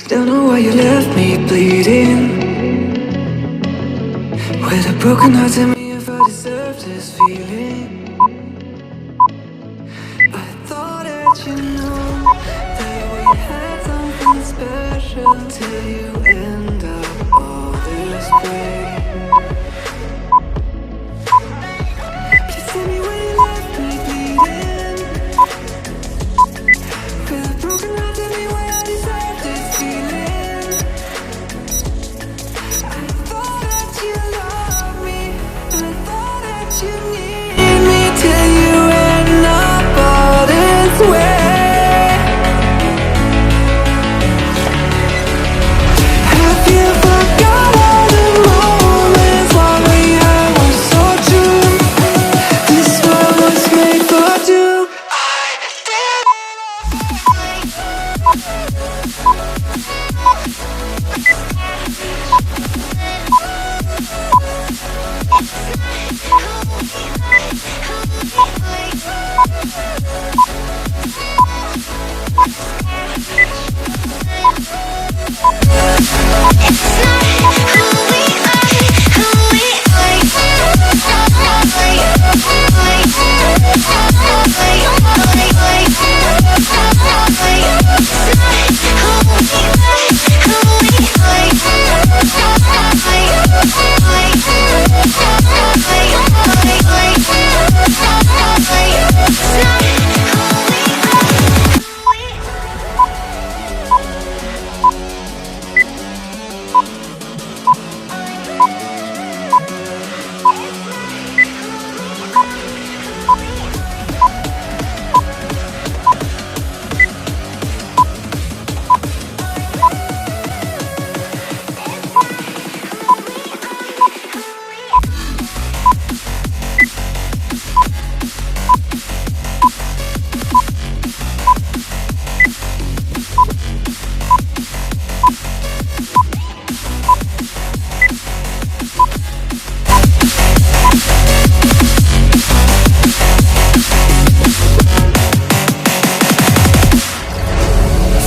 Don't know why you left me bleeding, with a broken heart. Tell me if I deserve this feeling. I thought that you know that we had something special till you end up all this way. Please tell me why you left me bleeding, with a broken heart. Tell me why I deserve this feeling. I thought that you loved me, I thought that you needed me till you end up all this way. Have you forgot all the moments while we had were so true? This world was made for two.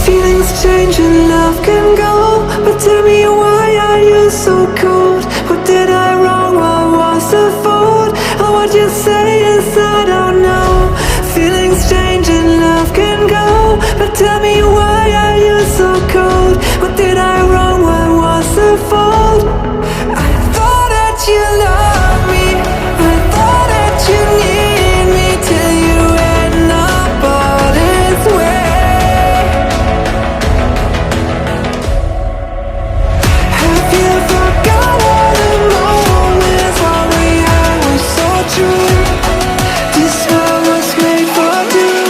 Feelings change and love can go, but tell me why are you so cold? What did I wrong? What was the fault? Or what you say is I don't know. Feelings change and love can go, but tell me why are you so cold? What did I wrong? What was the fault? I thought that you loved me, I thought that you needed me till you end up all this way. Have you forgot all the moments while we had were so true? This world was made for two.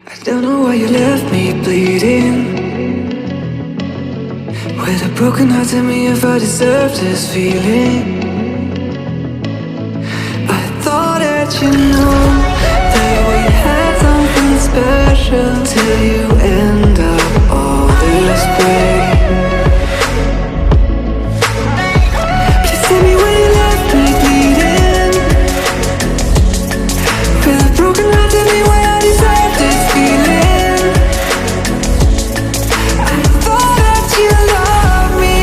I don't know why you left me bleeding, with a broken heart. Tell me if I deserve this feeling. I thought that you know that we had something special till you end up all this way. Please tell me why you left me bleeding, with a broken heart. Tell me why I deserve this feeling. I thought that you loved me,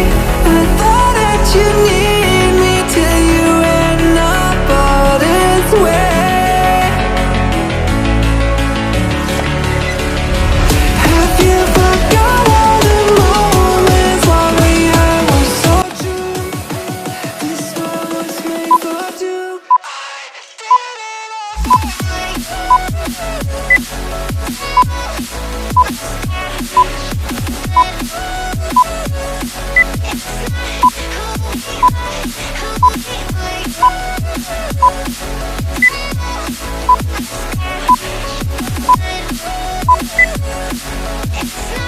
It's